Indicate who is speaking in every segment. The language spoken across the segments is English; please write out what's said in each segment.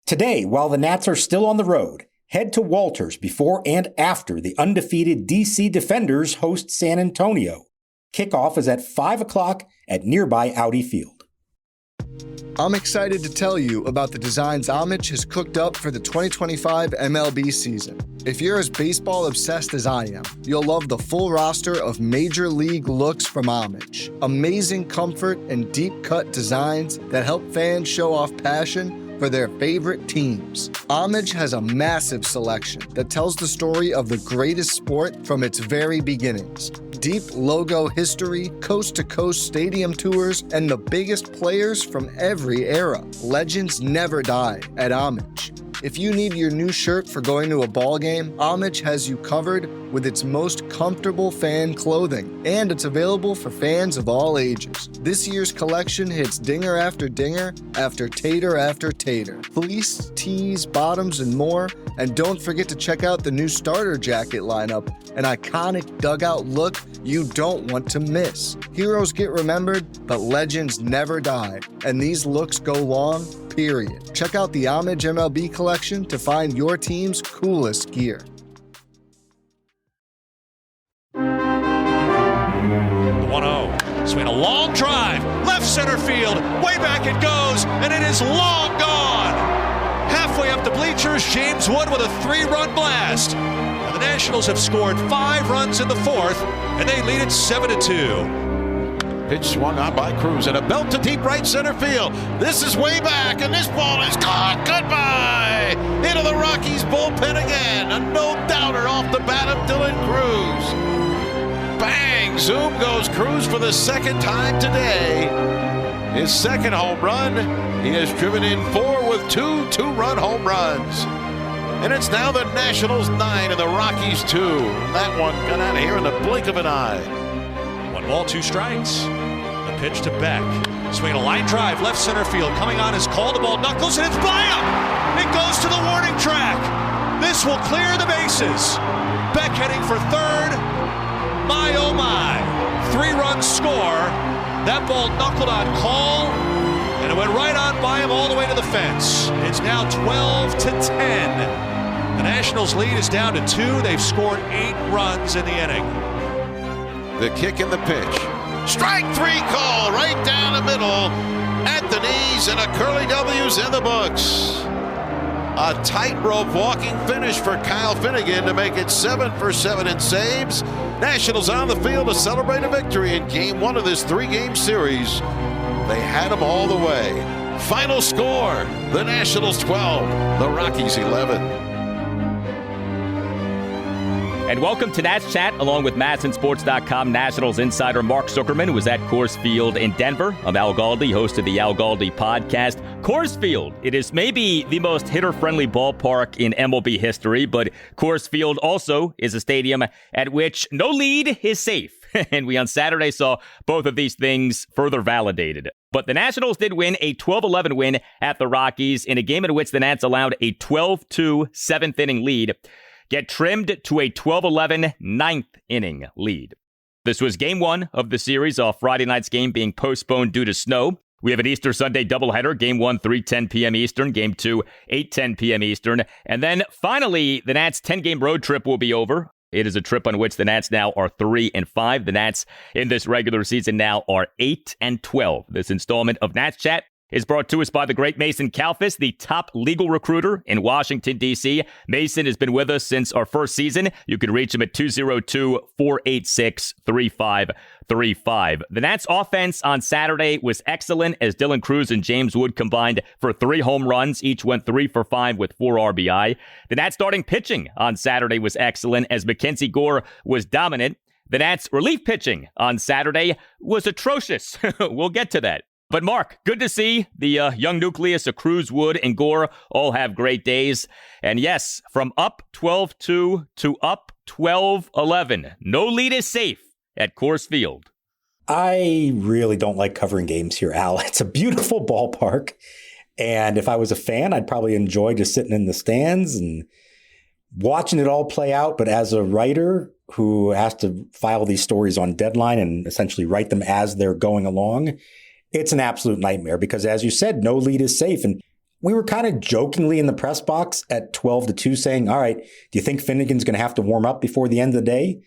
Speaker 1: Today, while the Nats are still on the road, head to Walters before and after the undefeated DC Defenders host San Antonio. Kickoff is at 5 o'clock at nearby Audi Field.
Speaker 2: I'm excited to tell you about the designs Homage has cooked up for the 2025 MLB season. If you're as baseball obsessed as I am, you'll love the full roster of major league looks from Homage. Amazing comfort and deep cut designs that help fans show off passion for their favorite teams. Homage has a massive selection that tells the story of the greatest sport from its very beginnings. Deep logo history, coast-to-coast stadium tours, and the biggest players from every era. Legends never die at Homage. If you need your new shirt for going to a ball game, Homage has you covered with its most comfortable fan clothing, and it's available for fans of all ages. This year's collection hits dinger after dinger after tater. Fleece, tees, bottoms, and more. And don't forget to check out the new starter jacket lineup, an iconic dugout look you don't want to miss. Heroes get remembered, but legends never die, and these looks go long, period. Check out the Homage MLB collection to find your team's coolest gear.
Speaker 3: The 1-0. Swing a long drive, left center field, way back it goes, and it is long gone. Halfway up the bleachers, James Wood with a 3-run blast. And the Nationals have scored 5 runs in the 4th, and they lead it 7-2.
Speaker 4: Pitch swung on by Cruz and a belt to deep right center field. This is way back, and this ball is gone. Goodbye! Into the Rockies bullpen again. A no-doubter off the bat of Dylan Cruz. Bang! Zoom goes Cruz for the second time today. His second home run. He has driven in 4 with 2 two-run home runs. And it's now the Nationals 9 and the Rockies 2. That one got out of here in the blink of an eye.
Speaker 3: 1 ball, 2 strikes. The pitch to Beck. Swinging a line drive, left center field. Coming on is called. The ball knuckles, and it's by him. It goes to the warning track. This will clear the bases. Beck heading for third. My, oh my. 3-run score. That ball knuckled on call, and it went right on by him all the way to the fence. It's now 12-10. The Nationals lead is down to 2. They've scored 8 runs in the inning.
Speaker 4: The kick and the pitch. Strike 3 call right down the middle at the knees, and a curly W's in the books. A tightrope walking finish for Kyle Finnegan to make it 7 for 7 in saves. Nationals on the field to celebrate a victory in Game 1 of this 3-game series. They had them all the way. Final score, the Nationals 12, the Rockies 11.
Speaker 5: And welcome to Nats Chat, along with MASNsports.com Nationals insider Mark Zuckerman, who was at Coors Field in Denver. I'm Al Galdi, host of the Al Galdi podcast. Coors Field, it is maybe the most hitter-friendly ballpark in MLB history, but Coors Field also is a stadium at which no lead is safe. And we on Saturday saw both of these things further validated. But the Nationals did win a 12-11 win at the Rockies in a game in which the Nats allowed a 12-2 7th-inning lead get trimmed to a 12-11 9th-inning lead. This was Game 1 of the series, off Friday night's game being postponed due to snow. We have an Easter Sunday doubleheader, Game 1, 3:10 p.m. Eastern, Game 2, 8:10 p.m. Eastern. And then finally, the Nats' 10-game road trip will be over. It is a trip on which the Nats now are 3-5. The Nats in this regular season now are 8-12. This installment of Nats Chat is brought to us by the great Mason Kalfas, the top legal recruiter in Washington, D.C. Mason has been with us since our first season. You can reach him at 202-486-3535. The Nats offense on Saturday was excellent as Dylan Cruz and James Wood combined for 3 home runs. Each went 3 for 5 with 4 RBI. The Nats starting pitching on Saturday was excellent as MacKenzie Gore was dominant. The Nats relief pitching on Saturday was atrocious. We'll get to that. But Mark, good to see the young nucleus of Cruz, Wood, and Gore all have great days. And yes, from up 12-2 to up 12-11, no lead is safe at Coors Field.
Speaker 1: I really don't like covering games here, Al. It's a beautiful ballpark. And if I was a fan, I'd probably enjoy just sitting in the stands and watching it all play out. But as a writer who has to file these stories on deadline and essentially write them as they're going along, it's an absolute nightmare because, as you said, no lead is safe. And we were kind of jokingly in the press box at 12-2 saying, all right, do you think Finnegan's going to have to warm up before the end of the day?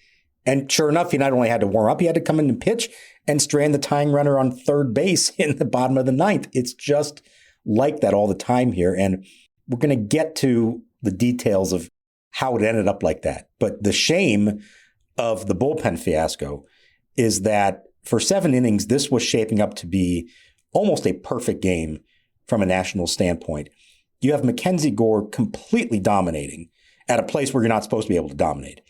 Speaker 1: And sure enough, he not only had to warm up, he had to come in and pitch and strand the tying runner on third base in the bottom of the ninth. It's just like that all the time here. And we're going to get to the details of how it ended up like that. But the shame of the bullpen fiasco is that for 7 innings, this was shaping up to be almost a perfect game from a national standpoint. You have MacKenzie Gore completely dominating at a place where you're not supposed to be able to dominate.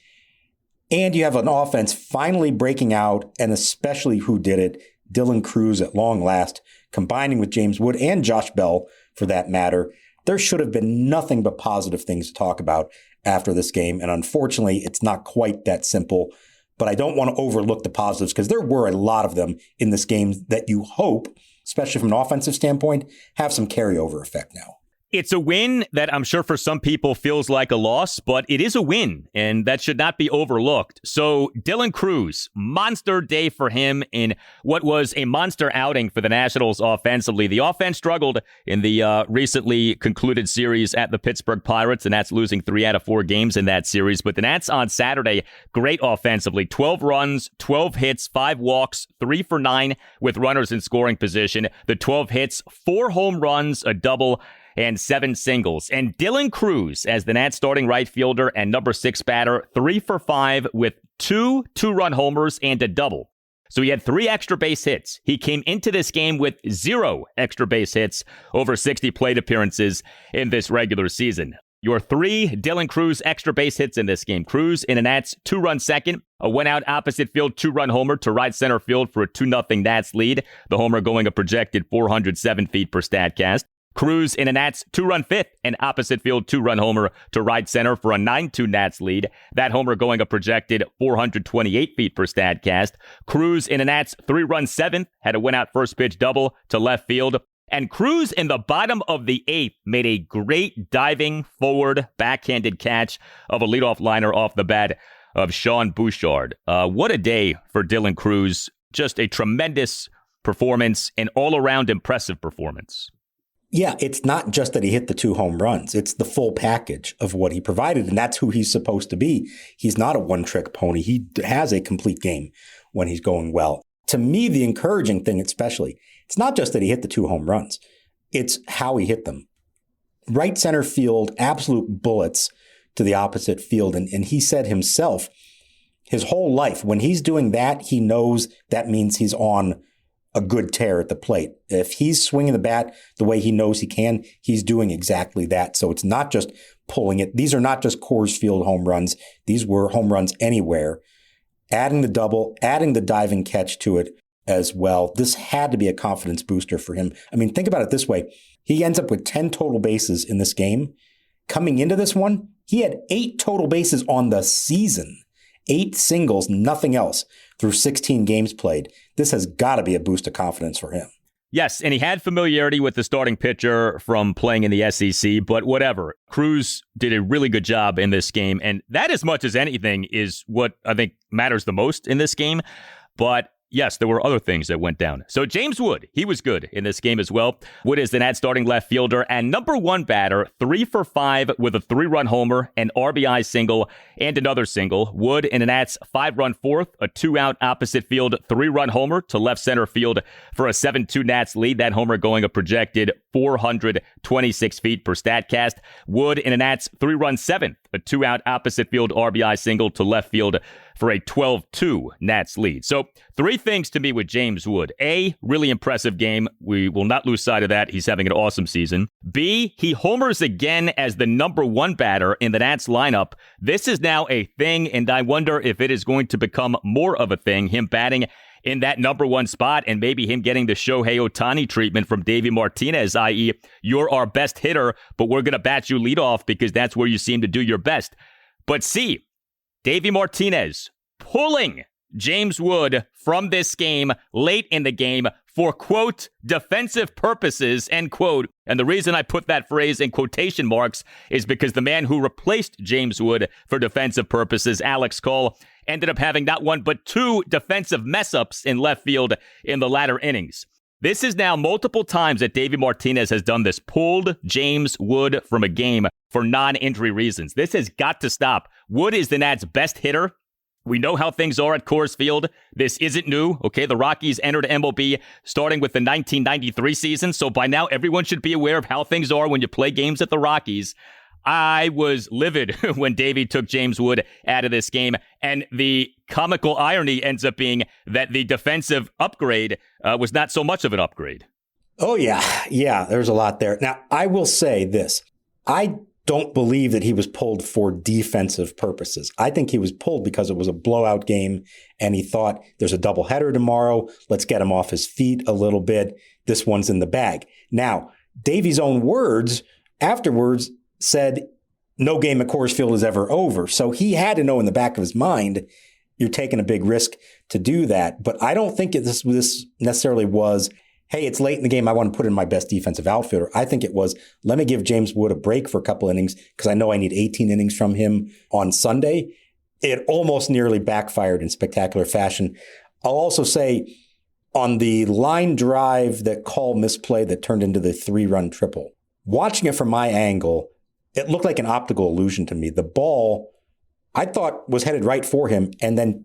Speaker 1: And you have an offense finally breaking out, and especially who did it, Dylan Crews at long last, combining with James Wood and Josh Bell for that matter. There should have been nothing but positive things to talk about after this game. And unfortunately, it's not quite that simple. But I don't want to overlook the positives because there were a lot of them in this game that you hope, especially from an offensive standpoint, have some carryover effect now.
Speaker 5: It's a win that I'm sure for some people feels like a loss, but it is a win, and that should not be overlooked. So Dylan Crews, monster day for him in what was a monster outing for the Nationals offensively. The offense struggled in the recently concluded series at the Pittsburgh Pirates, and that's losing 3 out of 4 games in that series. But the Nats on Saturday, great offensively. 12 runs, 12 hits, 5 walks, 3 for 9 with runners in scoring position. The 12 hits, 4 home runs, a double, and 7 singles. And Dylan Crews, as the Nats starting right fielder and number 6 batter, 3 for 5 with 2 2-run homers and a double. So he had 3 extra base hits. He came into this game with 0 extra base hits over 60 plate appearances in this regular season. Your 3 Dylan Crews extra base hits in this game. Crews in a Nats 2-run second, a went-out opposite field 2-run homer to right center field for a 2-0 Nats lead. The homer going a projected 407 feet per StatCast. Crews in a Nats 2-run fifth, an opposite field 2-run homer to right center for a 9-2 Nats lead. That homer going a projected 428 feet per StatCast. Crews in a Nats 3-run seventh, had a win-out first pitch double to left field. And Crews in the bottom of the 8th made a great diving forward backhanded catch of a leadoff liner off the bat of Sean Bouchard. What a day for Dylan Crews. Just a tremendous performance, an all-around impressive performance.
Speaker 1: Yeah, it's not just that he hit the 2 home runs. It's the full package of what he provided, and that's who he's supposed to be. He's not a one-trick pony. He has a complete game when he's going well. To me, the encouraging thing especially, it's not just that he hit the 2 home runs. It's how he hit them. Right center field, absolute bullets to the opposite field. And he said himself, his whole life, when he's doing that, he knows that means he's on a good tear at the plate. If he's swinging the bat the way he knows he can, he's doing exactly that. So it's not just pulling it. These are not just Coors Field home runs. These were home runs anywhere. Adding the double, adding the diving catch to it as well. This had to be a confidence booster for him. I mean, think about it this way. He ends up with 10 total bases in this game. Coming into this one, he had 8 total bases on the season. 8 singles, nothing else through 16 games played. This has got to be a boost of confidence for him.
Speaker 5: Yes, and he had familiarity with the starting pitcher from playing in the SEC, but whatever. Crews did a really good job in this game, and that, as much as anything, is what I think matters the most in this game. But yes, there were other things that went down. So James Wood, he was good in this game as well. Wood is the Nats starting left fielder and number 1 batter, 3 for 5 with a 3-run homer, an RBI single, and another single. Wood in a Nats 5-run fourth, a 2-out opposite field 3-run homer to left center field for a 7-2 Nats lead. That homer going a projected 426 feet per StatCast. Wood in a Nats 3-run seventh, a 2-out opposite field RBI single to left field for a 12-2 Nats lead. So 3 things to me with James Wood. A, really impressive game. We will not lose sight of that. He's having an awesome season. B, he homers again as the number 1 batter in the Nats lineup. This is now a thing, and I wonder if it is going to become more of a thing, him batting in that number 1 spot, and maybe him getting the Shohei Ohtani treatment from Davey Martinez, i.e., you're our best hitter, but we're going to bat you leadoff because that's where you seem to do your best. But C, Davey Martinez pulling James Wood from this game late in the game for, quote, defensive purposes, end quote. And the reason I put that phrase in quotation marks is because the man who replaced James Wood for defensive purposes, Alex Cole, ended up having not 1 but 2 defensive mess-ups in left field in the latter innings. This is now multiple times that Davey Martinez has done this, pulled James Wood from a game for non-injury reasons. This has got to stop. Wood is the Nats' best hitter. We know how things are at Coors Field. This isn't new, okay? The Rockies entered MLB starting with the 1993 season, so by now everyone should be aware of how things are when you play games at the Rockies. I was livid when Davey took James Wood out of this game, and the comical irony ends up being that the defensive upgrade was not so much of an upgrade.
Speaker 1: Oh, yeah, there's a lot there. Now, I will say this. I don't believe that he was pulled for defensive purposes. I think he was pulled because it was a blowout game, and he thought there's a doubleheader tomorrow. Let's get him off his feet a little bit. This one's in the bag. Now, Davey's own words afterwards said no game at Coors Field is ever over. So he had to know in the back of his mind, you're taking a big risk to do that. But I don't think this necessarily was, hey, it's late in the game, I want to put in my best defensive outfielder. I think it was, let me give James Wood a break for a couple innings because I know I need 18 innings from him on Sunday. It almost nearly backfired in spectacular fashion. I'll also say on the line drive that Call misplayed that turned into the 3-run triple, watching it from my angle, it looked like an optical illusion to me. The ball, I thought, was headed right for him. And then,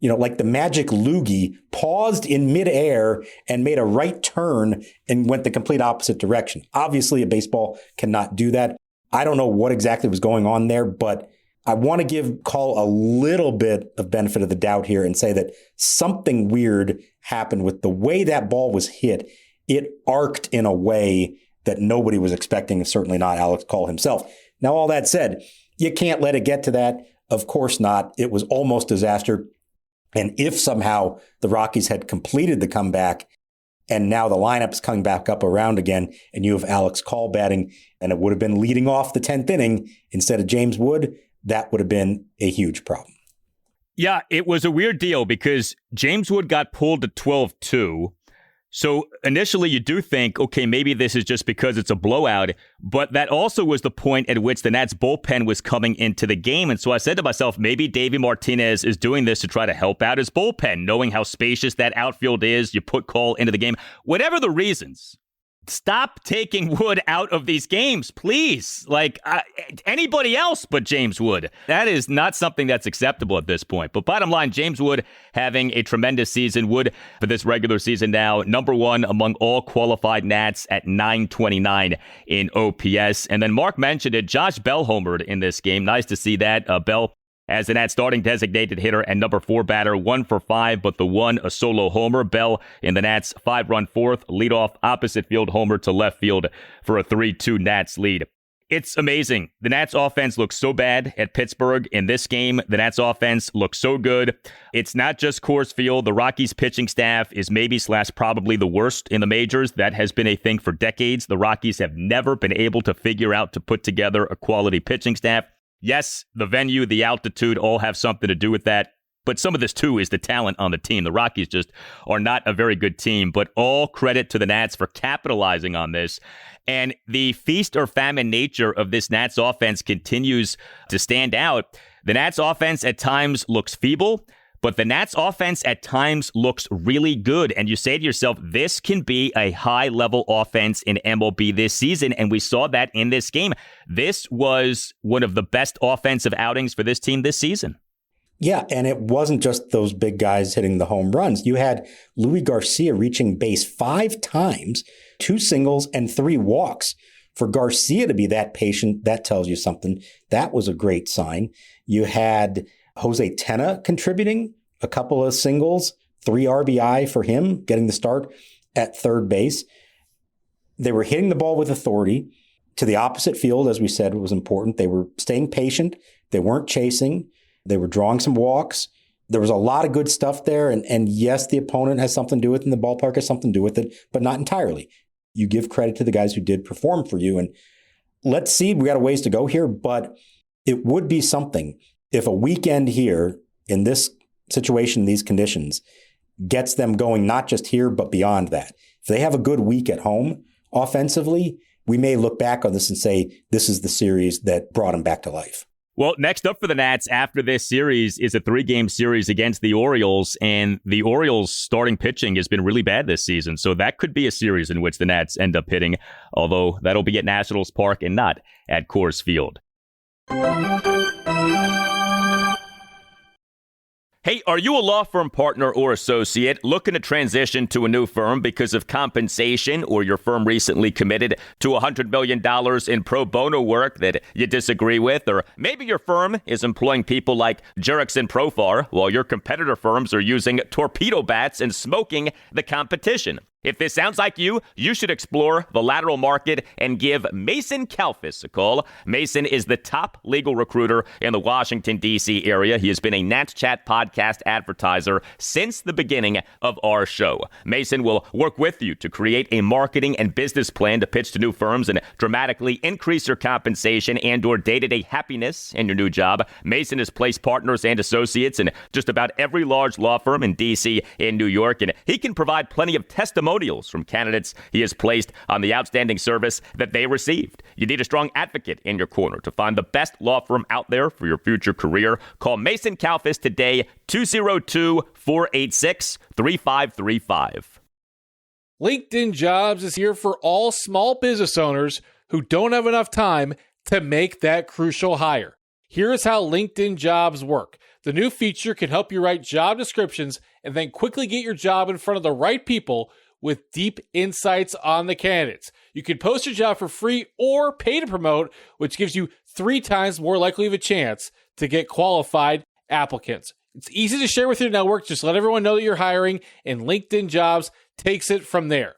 Speaker 1: like the magic loogie, paused in midair and made a right turn and went the complete opposite direction. Obviously, a baseball cannot do that. I don't know what exactly was going on there, but I want to give Call a little bit of benefit of the doubt here and say that something weird happened with the way that ball was hit. It arced in a way that nobody was expecting, certainly not Alex Call himself. Now, all that said, you can't let it get to that. Of course not. It was almost disaster. And if somehow the Rockies had completed the comeback and now the lineup's coming back up around again and you have Alex Call batting and it would have been leading off the 10th inning instead of James Wood, that would have been a huge problem.
Speaker 5: Yeah, it was a weird deal because James Wood got pulled to 12-2. So initially you do think, okay, maybe this is just because it's a blowout, but that also was the point at which the Nats bullpen was coming into the game. And so I said to myself, maybe Davey Martinez is doing this to try to help out his bullpen, knowing how spacious that outfield is. You put Call into the game, whatever the reasons. Stop taking Wood out of these games, please. Like anybody else but James Wood. That is not something that's acceptable at this point. But bottom line, James Wood having a tremendous season. Wood for this regular season now, number one among all qualified Nats at .929 in OPS. And then Mark mentioned it, Josh Bell homered in this game. Nice to see that. Bell as the Nats starting designated hitter and number 4 batter, 1 for 5, but the one a solo homer. Bell in the Nats 5-run fourth, leadoff opposite field homer to left field for a 3-2 Nats lead. It's amazing. The Nats offense looks so bad at Pittsburgh. In this game, the Nats offense looks so good. It's not just Coors Field. The Rockies pitching staff is maybe / probably the worst in the majors. That has been a thing for decades. The Rockies have never been able to figure out to put together a quality pitching staff. Yes, the venue, the altitude all have something to do with that. But some of this, too, is the talent on the team. The Rockies just are not a very good team. But all credit to the Nats for capitalizing on this. And the feast or famine nature of this Nats offense continues to stand out. The Nats offense at times looks feeble, but the Nats offense at times looks really good. And you say to yourself, this can be a high-level offense in MLB this season. And we saw that in this game. This was one of the best offensive outings for this team this season.
Speaker 1: Yeah, and it wasn't just those big guys hitting the home runs. You had Luis Garcia reaching base 5 times, 2 singles and 3 walks. For Garcia to be that patient, that tells you something. That was a great sign. You had Jose Tena contributing, a couple of singles, 3 RBI for him, getting the start at third base. They were hitting the ball with authority to the opposite field, as we said, was important. They were staying patient. They weren't chasing. They were drawing some walks. There was a lot of good stuff there. And yes, the opponent has something to do with it, and the ballpark has something to do with it, but not entirely. You give credit to the guys who did perform for you. And let's see, we got a ways to go here, but it would be something if a weekend here in this situation, these conditions, gets them going not just here, but beyond that. If they have a good week at home offensively, we may look back on this and say, this is the series that brought them back to life.
Speaker 5: Well, next up for the Nats after this series is a 3-game series against the Orioles, and the Orioles' starting pitching has been really bad this season, so that could be a series in which the Nats end up hitting, although that'll be at Nationals Park and not at Coors Field. Hey, are you a law firm partner or associate looking to transition to a new firm because of compensation, or your firm recently committed to $100 million in pro bono work that you disagree with? Or maybe your firm is employing people like Jurickson Profar while your competitor firms are using torpedo bats and smoking the competition. If this sounds like you should explore the lateral market and give Mason Kalfas a call. Mason is the top legal recruiter in the Washington, D.C. area. He has been a Nats Chat podcast advertiser since the beginning of our show. Mason will work with you to create a marketing and business plan to pitch to new firms and dramatically increase your compensation and or day-to-day happiness in your new job. Mason has placed partners and associates in just about every large law firm in D.C. and New York, and he can provide plenty of testimonials from candidates he has placed on the outstanding service that they received. You need a strong advocate in your corner to find the best law firm out there for your future career. Call Mason Kalfas today, 202-486-3535.
Speaker 6: LinkedIn Jobs is here for all small business owners who don't have enough time to make that crucial hire. Here's how LinkedIn Jobs work. The new feature can help you write job descriptions and then quickly get your job in front of the right people with deep insights on the candidates. You can post your job for free or pay to promote, which gives you 3 times more likely of a chance to get qualified applicants. It's easy to share with your network. Just let everyone know that you're hiring, and LinkedIn Jobs takes it from there.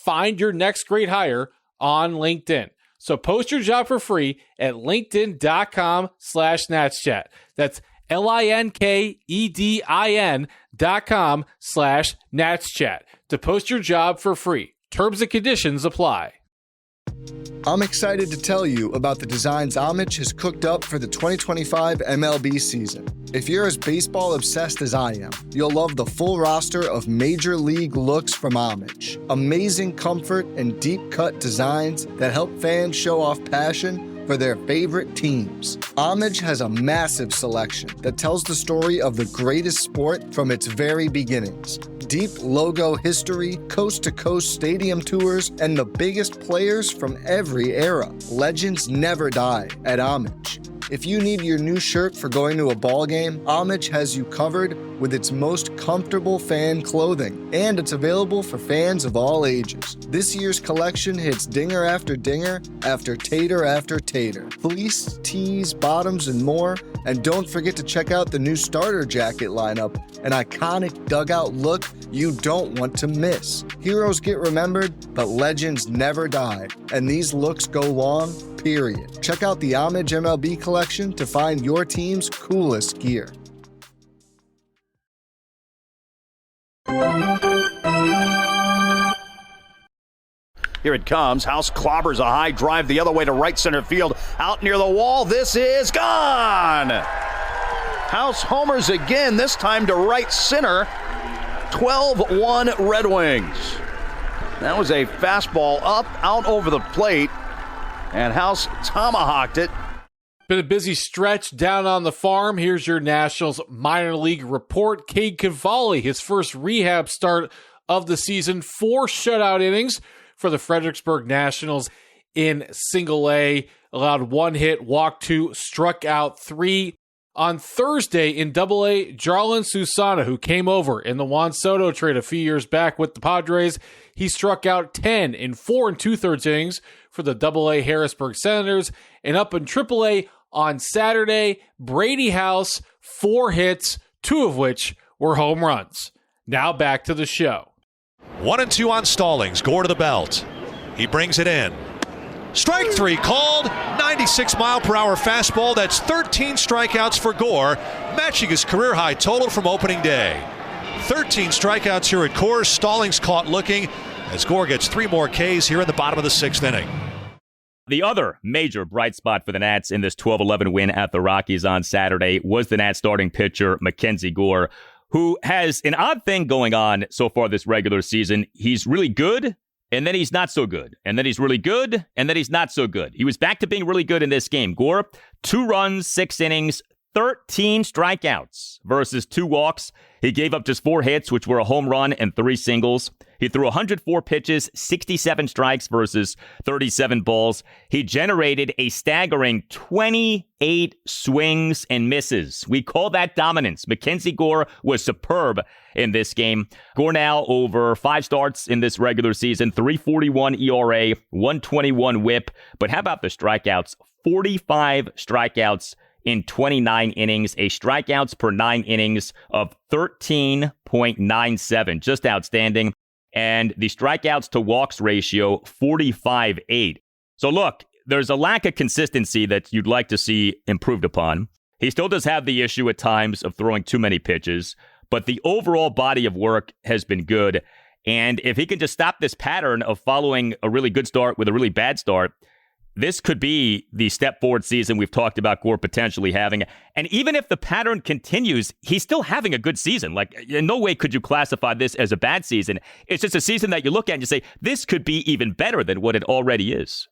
Speaker 6: Find your next great hire on LinkedIn. So post your job for free at linkedin.com/natschat. That's LinkedIn.com/natschat to post your job for free. Terms and conditions apply.
Speaker 2: I'm excited to tell you about the designs Homage has cooked up for the 2025 MLB season. If you're as baseball obsessed as I am, you'll love the full roster of major league looks from Homage. Amazing comfort and deep cut designs that help fans show off passion for their favorite teams. Homage has a massive selection that tells the story of the greatest sport from its very beginnings. Deep logo history, coast-to-coast stadium tours, and the biggest players from every era. Legends never die at Homage. If you need your new shirt for going to a ball game, Homage has you covered with its most comfortable fan clothing, and it's available for fans of all ages. This year's collection hits dinger after dinger after tater after tater. Fleece, tees, bottoms, and more. And don't forget to check out the new starter jacket lineup, an iconic dugout look you don't want to miss. Heroes get remembered, but legends never die, and these looks go long, period. Check out the Homage MLB collection to find your team's coolest gear.
Speaker 4: Here it comes. House clobbers a high drive the other way to right center field. Out near the wall. This is gone. House homers again, this time to right center. 12-1 Red Wings. That was a fastball up, out over the plate, and House tomahawked it.
Speaker 6: Been a busy stretch down on the farm. Here's your Nationals minor league report. Cade Cavalli, his first rehab start of the season, 4 shutout innings for the Fredericksburg Nationals in single A. Allowed 1 hit, walked 2, struck out 3. On Thursday in double A, Jarlin Susana, who came over in the Juan Soto trade a few years back with the Padres, he struck out 10 in 4 2/3 innings for the double A Harrisburg Senators. And up in triple A on Saturday, Brady House, 4 hits, 2 of which were home runs. Now back to the show.
Speaker 3: 1-2 on Stallings. Gore to the belt. He brings it in. Strike 3 called. 96-mile-per-hour fastball. That's 13 strikeouts for Gore, matching his career-high total from opening day. 13 strikeouts here at Coors. Stallings caught looking as Gore gets 3 more Ks here in the bottom of the 6th inning.
Speaker 5: The other major bright spot for the Nats in this 12-11 win at the Rockies on Saturday was the Nats starting pitcher, MacKenzie Gore, who has an odd thing going on so far this regular season. He's really good and then he's not so good, and then he's really good, and then he's not so good. He was back to being really good in this game. Gore, 2 runs, 6 innings, 13 strikeouts versus 2 walks. He gave up just 4 hits, which were a home run and 3 singles. He threw 104 pitches, 67 strikes versus 37 balls. He generated a staggering 28 swings and misses. We call that dominance. MacKenzie Gore was superb in this game. Gore now over 5 starts in this regular season, 3.41 ERA, 121 whip. But how about the strikeouts? 45 strikeouts in 29 innings, a strikeouts per 9 innings of 13.97. Just outstanding. And the strikeouts to walks ratio, 45.8. So look, there's a lack of consistency that you'd like to see improved upon. He still does have the issue at times of throwing too many pitches, but the overall body of work has been good. And if he can just stop this pattern of following a really good start with a really bad start, this could be the step forward season we've talked about Gore potentially having. And even if the pattern continues, he's still having a good season. Like, in no way could you classify this as a bad season. It's just a season that you look at and you say, this could be even better than what it already is.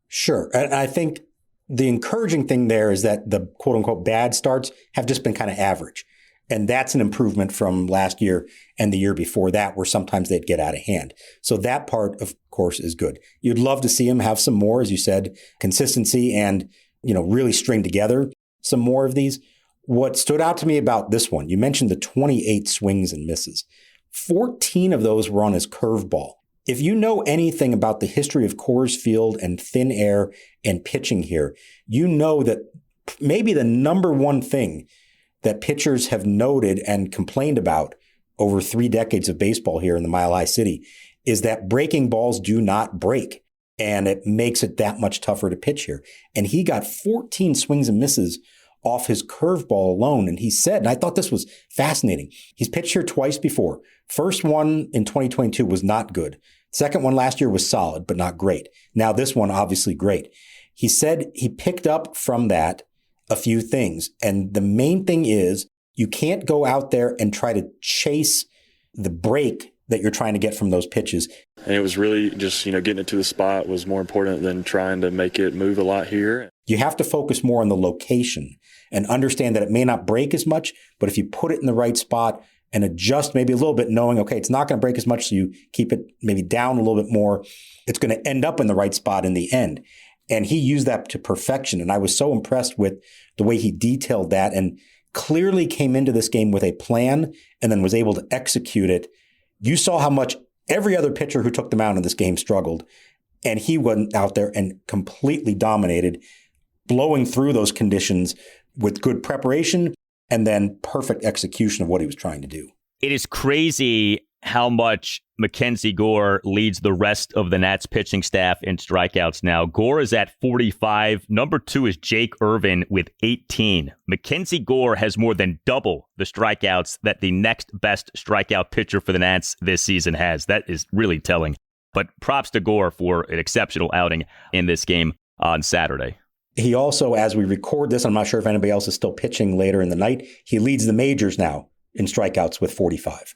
Speaker 1: Sure. And I think the encouraging thing there is that the quote unquote bad starts have just been kind of average. And that's an improvement from last year and the year before that, where sometimes they'd get out of hand. So that part, of course, is good. You'd love to see him have some more, as you said, consistency and, really string together some more of these. What stood out to me about this one, you mentioned the 28 swings and misses. 14 of those were on his curveball. If you know anything about the history of Coors Field and thin air and pitching here, you know that maybe the number one thing that pitchers have noted and complained about over 3 decades of baseball here in the Mile High City is that breaking balls do not break. And it makes it that much tougher to pitch here. And he got 14 swings and misses off his curveball alone. And he said, and I thought this was fascinating, he's pitched here twice before. First one in 2022 was not good. Second one last year was solid, but not great. Now this one, obviously great. He said he picked up from that a few things. And the main thing is you can't go out there and try to chase the break that you're trying to get from those pitches.
Speaker 7: And it was really just, getting it to the spot was more important than trying to make it move a lot here.
Speaker 1: You have to focus more on the location and understand that it may not break as much, but if you put it in the right spot and adjust maybe a little bit, knowing, okay, it's not going to break as much, so you keep it maybe down a little bit more, it's going to end up in the right spot in the end. And he used that to perfection. And I was so impressed with the way he detailed that and clearly came into this game with a plan and then was able to execute it. You saw how much every other pitcher who took the mound in this game struggled. And he went out there and completely dominated, blowing through those conditions with good preparation and then perfect execution of what he was trying to do.
Speaker 5: It is crazy how much MacKenzie Gore leads the rest of the Nats pitching staff in strikeouts now. Gore is at 45. Number 2 is Jake Irvin with 18. MacKenzie Gore has more than double the strikeouts that the next best strikeout pitcher for the Nats this season has. That is really telling. But props to Gore for an exceptional outing in this game on Saturday.
Speaker 1: He also, as we record this, I'm not sure if anybody else is still pitching later in the night, he leads the majors now in strikeouts with 45.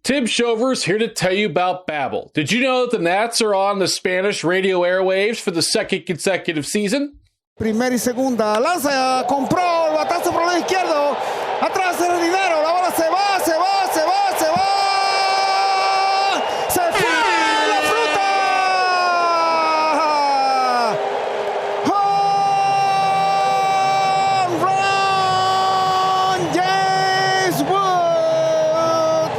Speaker 6: Tim Shover's here to tell you about Babbel. Did you know that the Nats are on the Spanish radio airwaves for the second consecutive season?
Speaker 8: Primera y segunda, lanza, compró, el batazo por el lado izquierdo, atrás el dinero, la bola se va, se va, se va, se va, se fue la fruta. Home run, James Wood.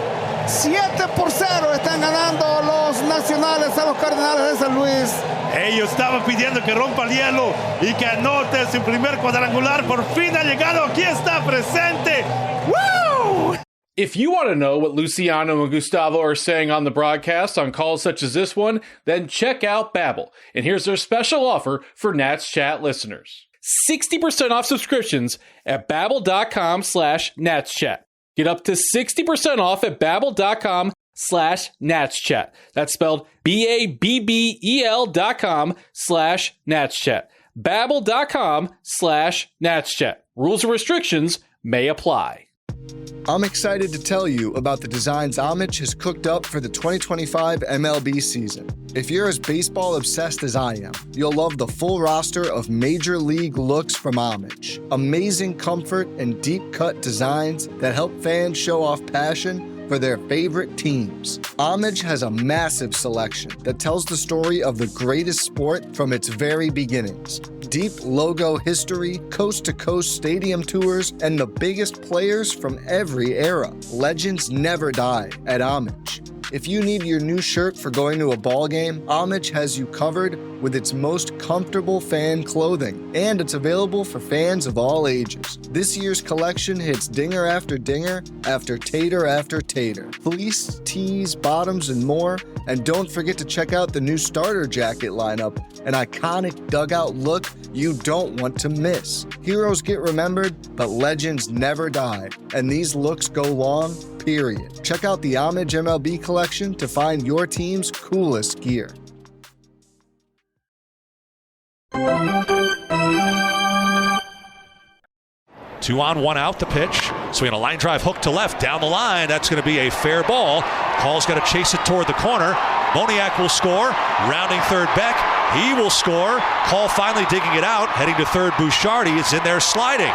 Speaker 8: 7-0 están ganando los nacionales a los Cardenales de San Luis.
Speaker 9: Ellos estaban pidiendo que rompa el hielo y que anote su primer cuadrangular. Por fin ha llegado. Aquí está presente. ¡Woo!
Speaker 6: If you want to know what Luciano and Gustavo are saying on the broadcast on calls such as this one, then check out Babbel. And here's their special offer for Nats Chat listeners. 60% off subscriptions at babbel.com/NatsChat. Get up to 60% off at babbel.com/NatsChat. That's spelled BABBEL.com/NatsChat. Babbel.com/NatsChat. Rules and restrictions may apply.
Speaker 2: I'm excited to tell you about the designs Homage has cooked up for the 2025 MLB season. If you're as baseball obsessed as I am, you'll love the full roster of major league looks from Homage. Amazing comfort and deep cut designs that help fans show off passion for their favorite teams. Homage has a massive selection that tells the story of the greatest sport from its very beginnings. Deep logo history, coast-to-coast stadium tours, and the biggest players from every era. Legends never die at Homage. If you need your new shirt for going to a ball game, Homage has you covered with its most comfortable fan clothing, and it's available for fans of all ages. This year's collection hits dinger after dinger after tater after tater. Fleece, tees, bottoms, and more. And don't forget to check out the new starter jacket lineup, an iconic dugout look you don't want to miss. Heroes get remembered, but legends never die, and these looks go long, period. Check out the Homage MLB collection to find your team's coolest gear.
Speaker 3: 2 on, 1 out, the pitch. Swinging a line drive, hook to left, down the line. That's going to be a fair ball. Call's got to chase it toward the corner. Moniak will score. Rounding third, Beck. He will score. Call finally digging it out. Heading to third, Bouchardi is in there sliding.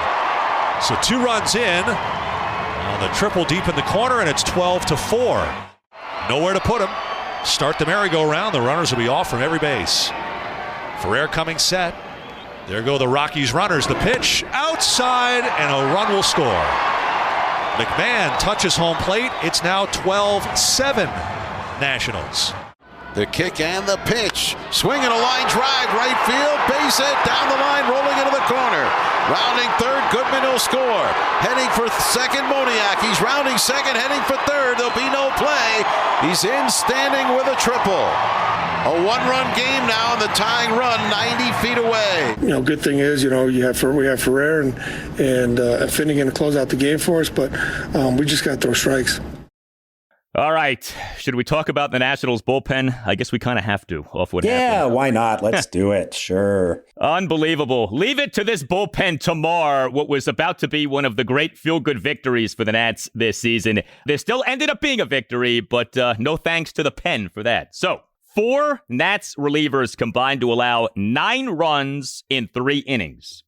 Speaker 3: So 2 runs in. On the triple deep in the corner, and it's 12-4. Nowhere to put him. Start the merry-go-round. The runners will be off from every base. Ferrer coming set. There go the Rockies runners. The pitch outside, and a run will score. McMahon touches home plate. It's now 12-7 Nationals.
Speaker 4: The kick and the pitch. Swinging a line drive, right field, base hit, down the line, rolling into the corner. Rounding third, Goodman will score. Heading for second, Moniak. He's rounding second, heading for third. There'll be no play. He's in standing with a triple. A 1-run game now, and the tying run 90 feet away.
Speaker 10: Good thing is, we have Ferrer and Finnegan to close out the game for us, but we just got to throw strikes.
Speaker 5: All right. Should we talk about the Nationals bullpen? I guess we kind of have to, off what happened.
Speaker 1: Yeah, why not? Let's do it. Sure.
Speaker 5: Unbelievable. Leave it to this bullpen to mar what was about to be one of the great feel-good victories for the Nats this season. There still ended up being a victory, but no thanks to the pen for that. So, 4 Nats relievers combined to allow 9 runs in 3 innings.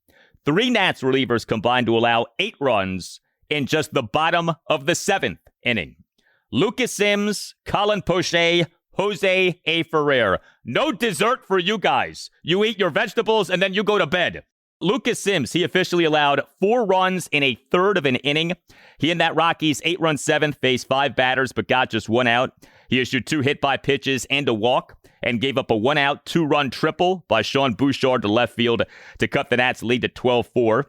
Speaker 5: 3 Nats relievers combined to allow 8 runs in just the bottom of the 7th inning. Lucas Sims, Colin Poche, Jose A. Ferrer. No dessert for you guys. You eat your vegetables and then you go to bed. Lucas Sims, he officially allowed 4 runs in a third of an inning. He and that Rockies 8-run 7th faced 5 batters but got just 1 out. He issued 2 hit by pitches and a walk and gave up a 1-out, 2-run triple by Sean Bouchard to left field to cut the Nats' lead to 12-4.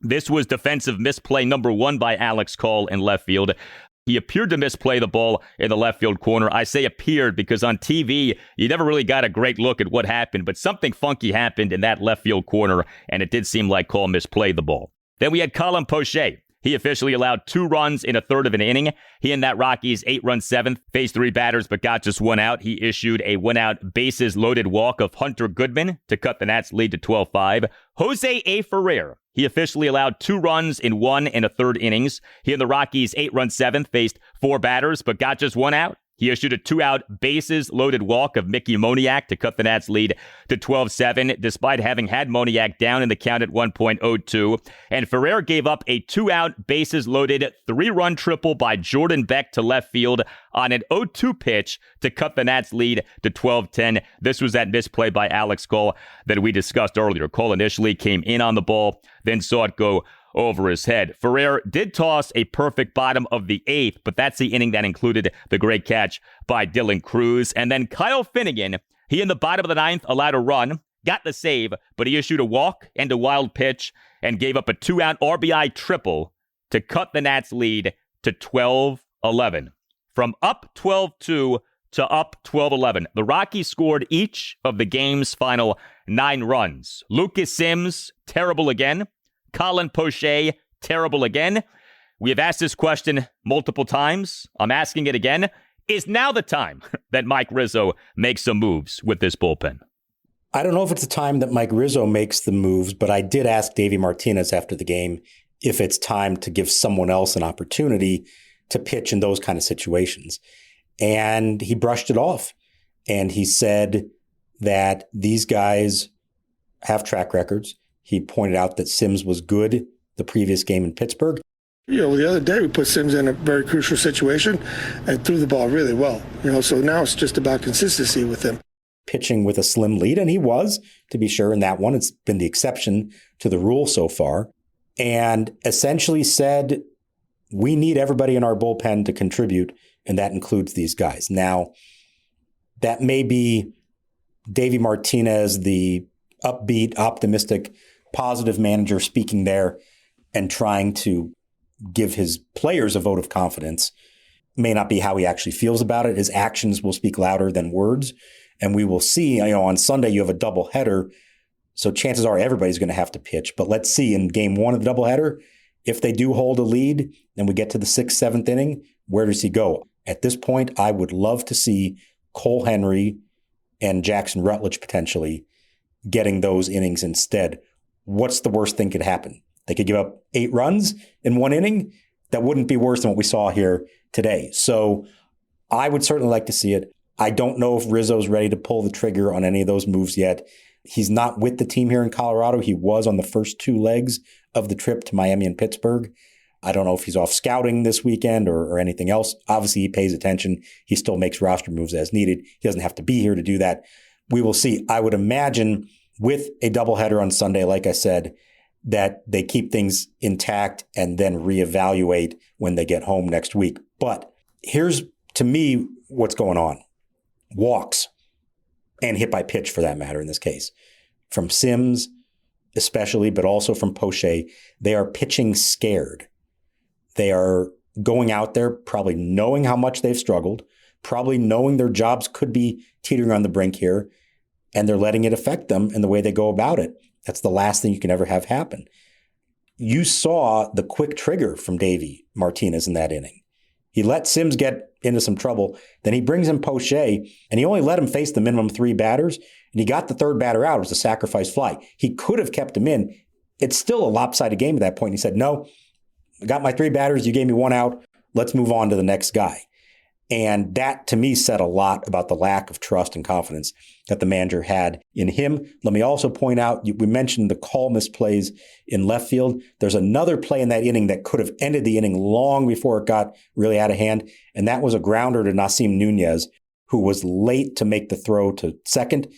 Speaker 5: This was defensive misplay number 1 by Alex Call in left field. He appeared to misplay the ball in the left field corner. I say appeared because on TV, you never really got a great look at what happened, but something funky happened in that left field corner, and it did seem like Cole misplayed the ball. Then we had Colin Poche. He officially allowed 2 runs in a third of an inning. He and that Rockies 8-run 7th faced 3 batters but got just 1 out. He issued a 1-out bases loaded walk of Hunter Goodman to cut the Nats' lead to 12-5. Jose A. Ferrer. He officially allowed 2 runs in 1 1/3 innings. He and the Rockies 8-run 7th faced 4 batters but got just 1 out. He issued a 2-out bases loaded walk of Mickey Moniak to cut the Nats' lead to 12-7, despite having had Moniak down in the count at 1.02. And Ferrer gave up a 2-out bases loaded 3-run triple by Jordan Beck to left field on an 0-2 pitch to cut the Nats' lead to 12-10. This was that misplay by Alex Cole that we discussed earlier. Cole initially came in on the ball, then saw it go over his head. Ferrer did toss a perfect bottom of the 8th, but that's the inning that included the great catch by Dylan Cruz. And then Kyle Finnegan, he in the bottom of the 9th allowed a run, got the save, but he issued a walk and a wild pitch and gave up a 2-out RBI triple to cut the Nats' lead to 12-11. From up 12-2 to up 12-11. The Rockies scored each of the game's final 9 runs. Lucas Sims, terrible again. Colin Poche, terrible again. We have asked this question multiple times. I'm asking it again. Is now the time that Mike Rizzo makes some moves with this bullpen?
Speaker 1: I don't know if it's the time that Mike Rizzo makes the moves, but I did ask Davey Martinez after the game if it's time to give someone else an opportunity to pitch in those kind of situations. And he brushed it off. And he said that these guys have track records. He pointed out that Sims was good the previous game in Pittsburgh.
Speaker 10: The other day we put Sims in a very crucial situation and threw the ball really well. So now it's just about consistency with him.
Speaker 1: Pitching with a slim lead, and he was, to be sure, in that one. It's been the exception to the rule so far. And essentially said, we need everybody in our bullpen to contribute, and that includes these guys. Now, that may be Davey Martinez, the upbeat, optimistic, positive manager speaking there and trying to give his players a vote of confidence. May not be how he actually feels about it. His actions will speak louder than words. And we will see, on Sunday you have a doubleheader. So chances are everybody's going to have to pitch. But let's see in game one of the doubleheader, if they do hold a lead and we get to the 6th, 7th inning, where does he go? At this point, I would love to see Cole Henry and Jackson Rutledge potentially getting those innings instead. What's the worst thing could happen? They could give up 8 runs in one inning. That wouldn't be worse than what we saw here today. So I would certainly like to see it. I don't know if Rizzo's ready to pull the trigger on any of those moves yet. He's not with the team here in Colorado. He was on the first 2 legs of the trip to Miami and Pittsburgh. I don't know if he's off scouting this weekend or anything else. Obviously, he pays attention. He still makes roster moves as needed. He doesn't have to be here to do that. We will see. I would imagine with a doubleheader on Sunday, like I said, that they keep things intact and then reevaluate when they get home next week. But here's, to me, what's going on. Walks and hit by pitch, for that matter, in this case. From Sims especially, but also from Poche, they are pitching scared. They are going out there probably knowing how much they've struggled, probably knowing their jobs could be teetering on the brink here, and they're letting it affect them in the way they go about it. That's the last thing you can ever have happen. You saw the quick trigger from Davey Martinez in that inning. He let Sims get into some trouble. Then he brings in Poche, and he only let him face the minimum 3 batters, and he got the 3rd batter out. It was a sacrifice fly. He could have kept him in. It's still a lopsided game at that point. He said, no, I got my 3 batters. You gave me 1 out. Let's move on to the next guy. And that, to me, said a lot about the lack of trust and confidence that the manager had in him. Let me also point out, we mentioned the call misplays in left field. There's another play in that inning that could have ended the inning long before it got really out of hand, and that was a grounder to Nasim Nunez, who was late to make the throw to second,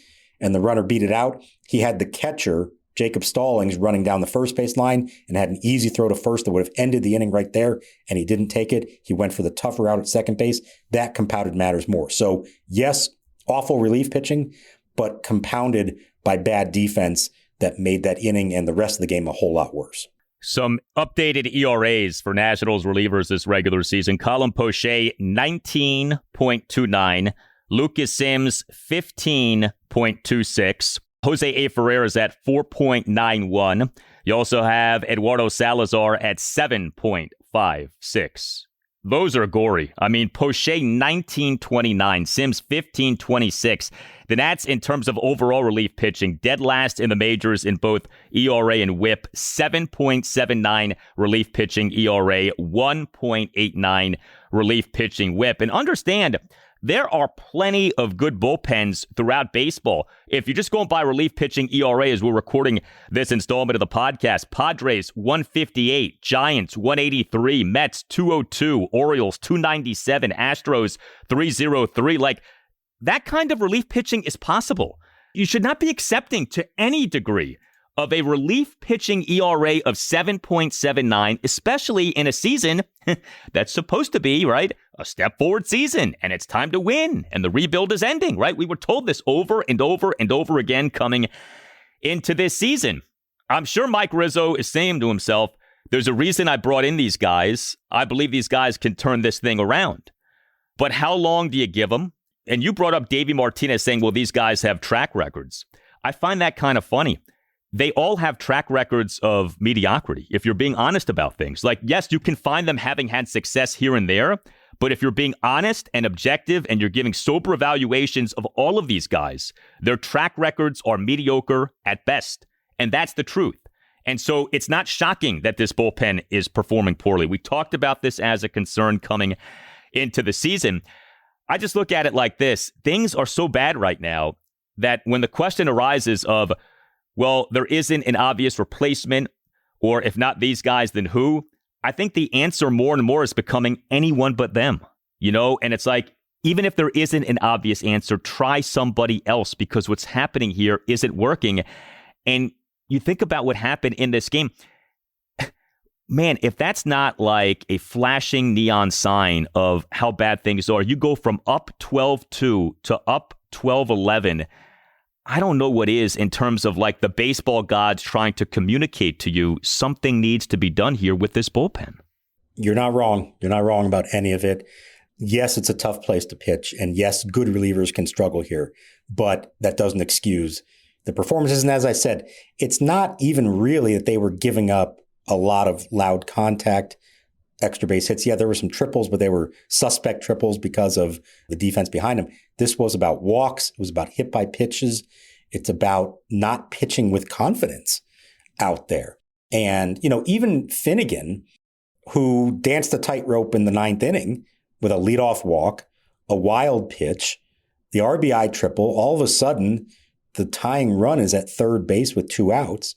Speaker 1: and the runner beat it out. He had the catcher, Jacob Stallings, running down the first base line and had an easy throw to first that would have ended the inning right there, and he didn't take it. He went for the tougher route at second base. That compounded matters more. So, yes, awful relief pitching, but compounded by bad defense that made that inning and the rest of the game a whole lot worse.
Speaker 5: Some updated ERAs for Nationals relievers this regular season. Colin Poche, 19.29. Lucas Sims, 15.26. Jose A. Ferrer is at 4.91. You also have Eduardo Salazar at 7.56. Those are gory. I mean, Poche 19.29, Sims 15.26. The Nats, in terms of overall relief pitching, dead last in the majors in both ERA and WHIP. 7.79 relief pitching ERA, 1.89 relief pitching WHIP. And understand, there are plenty of good bullpens throughout baseball. If you're just going by relief pitching ERA as we're recording this installment of the podcast, Padres 158, Giants 183, Mets 202, Orioles 297, Astros 303. Like, that kind of relief pitching is possible. You should not be accepting to any degree of a relief pitching ERA of 7.79, especially in a season that's supposed to be, right, a step forward season, and it's time to win, and the rebuild is ending, right? We were told this over and over and over again coming into this season. I'm sure Mike Rizzo is saying to himself, there's a reason I brought in these guys. I believe these guys can turn this thing around. But how long do you give them? And you brought up Davey Martinez saying, well, these guys have track records. I find that kind of funny. They all have track records of mediocrity, if you're being honest about things. Like, yes, you can find them having had success here and there, but if you're being honest and objective and you're giving sober evaluations of all of these guys, their track records are mediocre at best. And that's the truth. And so it's not shocking that this bullpen is performing poorly. We talked about this as a concern coming into the season. I just look at it like this. Things are so bad right now that when the question arises of, well, there isn't an obvious replacement, or if not these guys, then who? I think the answer more and more is becoming anyone but them, and it's like, even if there isn't an obvious answer, try somebody else, because what's happening here isn't working. And you think about what happened in this game, man, if that's not like a flashing neon sign of how bad things are, you go from up 12-2 to up 12-11. I don't know what is in terms of like the baseball gods trying to communicate to you something needs to be done here with this bullpen.
Speaker 1: You're not wrong. You're not wrong about any of it. Yes, it's a tough place to pitch. And yes, good relievers can struggle here. But that doesn't excuse the performances. And as I said, it's not even really that they were giving up a lot of loud contact, extra base hits. Yeah, there were some triples, but they were suspect triples because of the defense behind them. This was about walks. It was about hit by pitches. It's about not pitching with confidence out there. And, even Finnegan, who danced a tightrope in the ninth inning with a leadoff walk, a wild pitch, the RBI triple, all of a sudden, the tying run is at third base with 2 outs.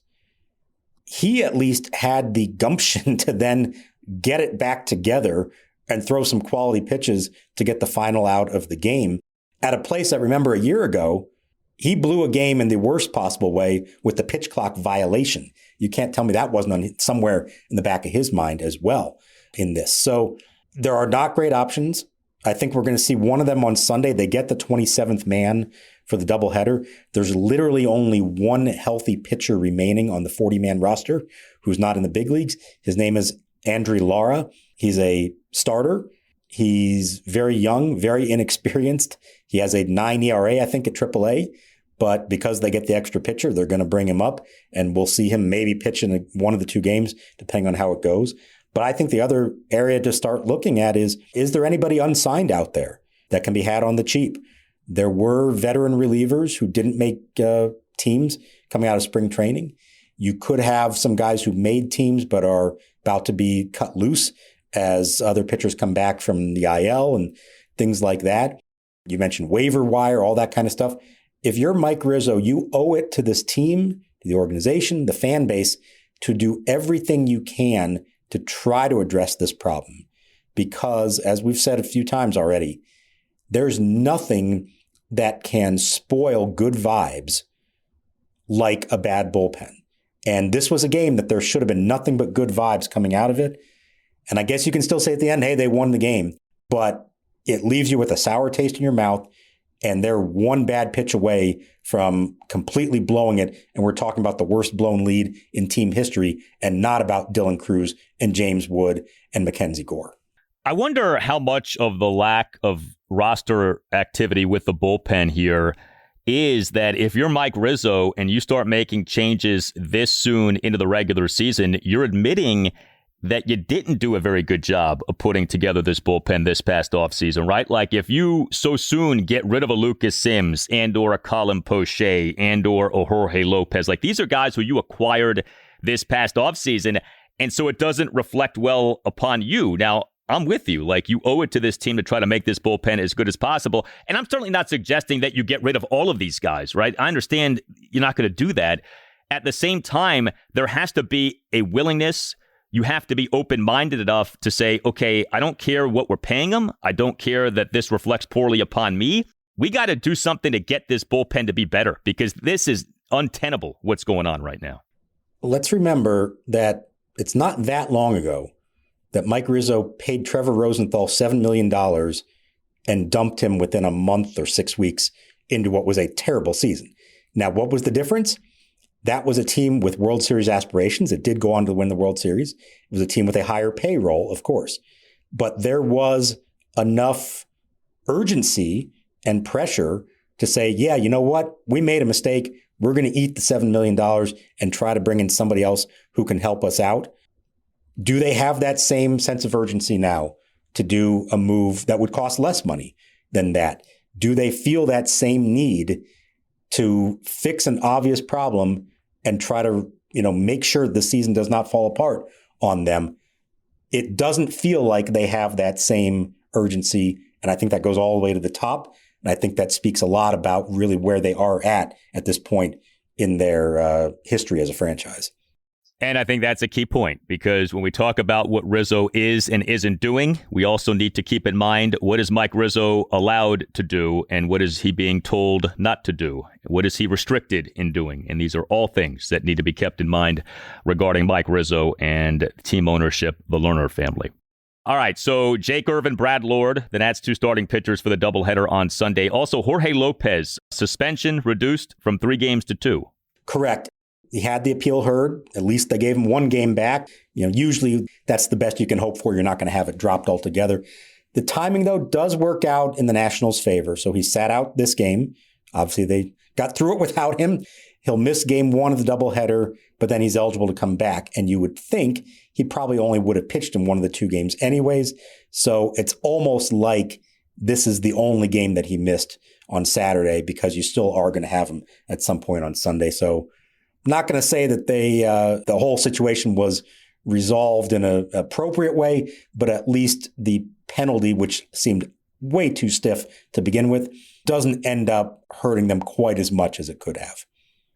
Speaker 1: He at least had the gumption to then get it back together and throw some quality pitches to get the final out of the game. At a place I remember a year ago, he blew a game in the worst possible way with the pitch clock violation. You can't tell me that wasn't somewhere in the back of his mind as well in this. So there are not great options. I think we're going to see one of them on Sunday. They get the 27th man for the doubleheader. There's literally only one healthy pitcher remaining on the 40-man roster who's not in the big leagues. His name is Andrew Lara. He's a starter. He's very young, very inexperienced. He has a 9 ERA, I think, at AAA. But because they get the extra pitcher, they're going to bring him up, and we'll see him maybe pitch in one of the 2 games, depending on how it goes. But I think the other area to start looking at is there anybody unsigned out there that can be had on the cheap? There were veteran relievers who didn't make teams coming out of spring training. You could have some guys who made teams but are about to be cut loose as other pitchers come back from the IL and things like that. You mentioned waiver wire, all that kind of stuff. If you're Mike Rizzo, you owe it to this team, to the organization, the fan base, to do everything you can to try to address this problem. Because, as we've said a few times already, there's nothing that can spoil good vibes like a bad bullpen. And this was a game that there should have been nothing but good vibes coming out of it. And I guess you can still say at the end, hey, they won the game. But it leaves you with a sour taste in your mouth. And they're one bad pitch away from completely blowing it. And we're talking about the worst blown lead in team history and not about Dylan Cruz and James Wood and MacKenzie Gore.
Speaker 5: I wonder how much of the lack of roster activity with the bullpen here is that if you're Mike Rizzo and you start making changes this soon into the regular season, you're admitting that you didn't do a very good job of putting together this bullpen this past offseason, right? Like if you so soon get rid of a Lucas Sims and or a Colin Poche and or a Jorge Lopez, like these are guys who you acquired this past offseason, and so it doesn't reflect well upon you. Now, I'm with you. Like you owe it to this team to try to make this bullpen as good as possible. And I'm certainly not suggesting that you get rid of all of these guys, right? I understand you're not going to do that. At the same time, there has to be a willingness. You have to be open-minded enough to say, okay, I don't care what we're paying them. I don't care that this reflects poorly upon me. We got to do something to get this bullpen to be better because this is untenable what's going on right now.
Speaker 1: Let's remember that it's not that long ago that Mike Rizzo paid Trevor Rosenthal $7 million and dumped him within a month or 6 weeks into what was a terrible season. Now, what was the difference? That was a team with World Series aspirations. It did go on to win the World Series. It was a team with a higher payroll, of course. But there was enough urgency and pressure to say, yeah, you know what? We made a mistake. We're going to eat the $7 million and try to bring in somebody else who can help us out. Do they have that same sense of urgency now to do a move that would cost less money than that? Do they feel that same need to fix an obvious problem and try to make sure the season does not fall apart on them. It doesn't feel like they have that same urgency. And I think that goes all the way to the top. And I think that speaks a lot about really where they are at this point in their history as a franchise.
Speaker 5: And I think that's a key point, because when we talk about what Rizzo is and isn't doing, we also need to keep in mind, what is Mike Rizzo allowed to do and what is he being told not to do? What is he restricted in doing? And these are all things that need to be kept in mind regarding Mike Rizzo and team ownership, the Lerner family. All right, so Jake Irvin, Brad Lord, the Nats 2 starting pitchers for the doubleheader on Sunday. Also, Jorge Lopez, suspension reduced from 3 games to 2.
Speaker 1: Correct. He had the appeal heard. At least they gave him 1 game back. Usually that's the best you can hope for. You're not going to have it dropped altogether. The timing, though, does work out in the Nationals' favor. So he sat out this game. Obviously, they got through it without him. He'll miss game 1 of the doubleheader, but then he's eligible to come back. And you would think he probably only would have pitched in one of the 2 games anyways. So it's almost like this is the only game that he missed on Saturday, because you still are going to have him at some point on Sunday. So I'm not going to say that the whole situation was resolved in an appropriate way, but at least the penalty, which seemed way too stiff to begin with, doesn't end up hurting them quite as much as it could have.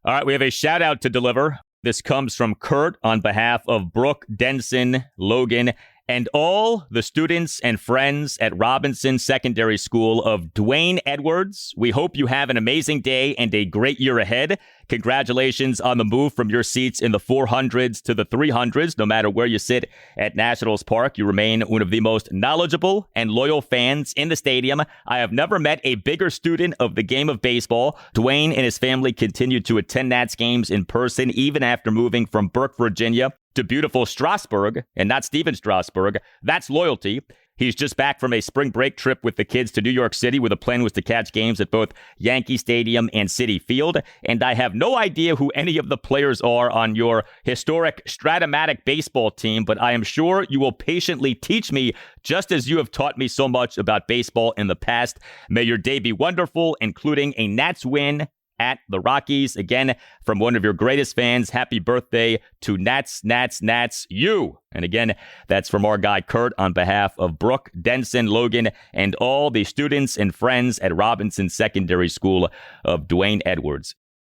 Speaker 5: All right, we have a shout out to deliver. This comes from Kurt on behalf of Brooke, Denson, Logan, and all the students and friends at Robinson Secondary School of Dwayne Edwards. We hope you have an amazing day and a great year ahead. Congratulations on the move from your seats in the 400s to the 300s. No matter where you sit at Nationals Park, you remain one of the most knowledgeable and loyal fans in the stadium. I have never met a bigger student of the game of baseball. Dwayne and his family continue to attend Nats games in person, even after moving from Burke, Virginia, to beautiful Strasburg, and not Steven Strasburg. That's loyalty. He's just back from a spring break trip with the kids to New York City, where the plan was to catch games at both Yankee Stadium and Citi Field. And I have no idea who any of the players are on your historic Stratomatic baseball team, but I am sure you will patiently teach me, just as you have taught me so much about baseball in the past. May your day be wonderful, including a Nats win at the Rockies. Again, from one of your greatest fans, happy birthday to Nats, Nats, Nats, you. And again, that's from our guy Kurt on behalf of Brooke, Denson, Logan, and all the students and friends at Robinson Secondary School of Dwayne Edwards.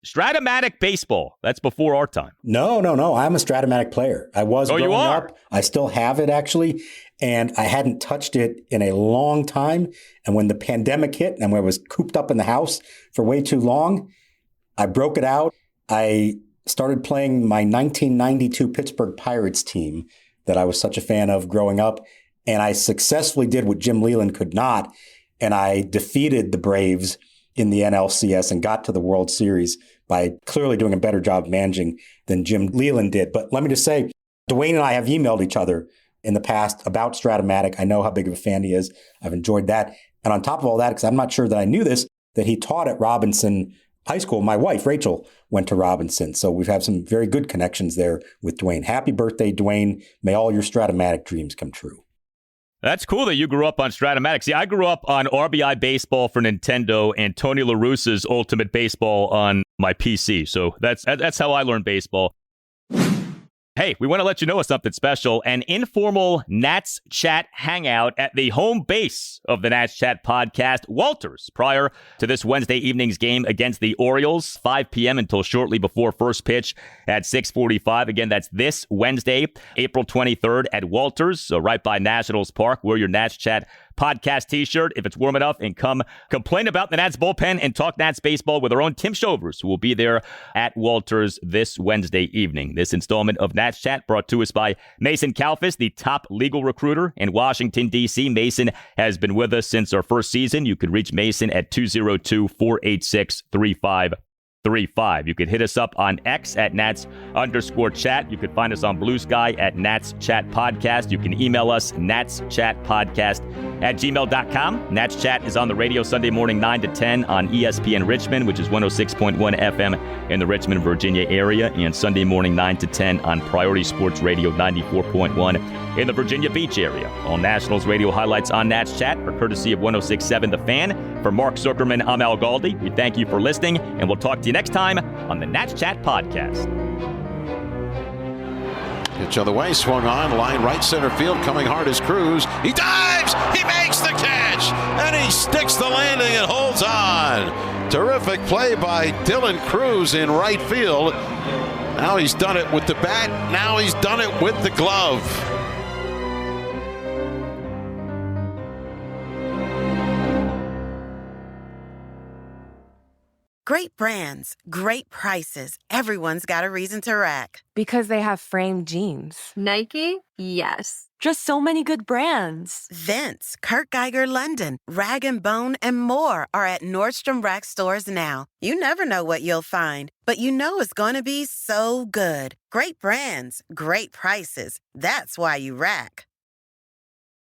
Speaker 5: Stratomatic baseball. That's before our time. No.
Speaker 1: I'm a Stratomatic player. I was growing up. I still have it, actually. And I hadn't touched it in a long time. And when the pandemic hit and when I was cooped up in the house for way too long, I broke it out. I started playing my 1992 Pittsburgh Pirates team that I was such a fan of growing up. And I successfully did what Jim Leyland could not. And I defeated the Braves in the NLCS and got to the World Series by clearly doing a better job managing than Jim Leyland did. But let me just say, Dwayne and I have emailed each other in the past about Stratomatic. I know how big of a fan he is. I've enjoyed that. And on top of all that, because I'm not sure that I knew this, that he taught at Robinson High School. My wife, Rachel, went to Robinson. So we've had some very good connections there with Dwayne. Happy birthday, Dwayne. May all your Stratomatic dreams come true.
Speaker 5: That's cool that you grew up on Stratomatic. See, I grew up on RBI Baseball for Nintendo and Tony La Russa's Ultimate Baseball on my PC. So that's how I learned baseball. Hey, we want to let you know of something special, an informal Nats Chat hangout at the home base of the Nats Chat podcast, Walters, prior to this Wednesday evening's game against the Orioles, 5 p.m. until shortly before first pitch at 6:45. Again, that's this Wednesday, April 23rd at Walters, so right by Nationals Park. Wear your Nats Chat podcast t-shirt if it's warm enough, and come complain about the Nats bullpen and talk Nats baseball with our own Tim Shovers, who will be there at Walters this Wednesday evening. This installment of Nats Chat brought to us by Mason Kalfas, the top legal recruiter in Washington, D.C. Mason has been with us since our first season. You can reach Mason at 202-486-3535. You could hit us up on X at Nats_chat. You could find us on Blue Sky at Nats Chat Podcast. You can email us natschatpodcast@gmail.com. Nats Chat is on the radio Sunday morning 9 to 10 on ESPN Richmond, which is 106.1 FM in the Richmond, Virginia area, and Sunday morning 9 to 10 on Priority Sports Radio 94.1 in the Virginia Beach area. All Nationals radio highlights on Nats Chat are courtesy of 106.7 The Fan. For Mark Zuckerman, I'm Al Galdi. We thank you for listening, and we'll talk to you next time on the Nats Chat Podcast.
Speaker 4: Pitch on the way, swung on, line right center field, coming hard is Cruz. He dives, he makes the catch, and he sticks the landing and holds on. Terrific play by Dylan Cruz in right field. Now he's done it with the bat, now he's done it with the glove.
Speaker 11: Great brands, great prices. Everyone's got a reason to rack.
Speaker 12: Because they have framed jeans.
Speaker 13: Nike? Yes.
Speaker 12: Just so many good brands.
Speaker 11: Vince, Kurt Geiger London, Rag & Bone, and more are at Nordstrom Rack stores now. You never know what you'll find, but you know it's going to be so good. Great brands, great prices. That's why you rack.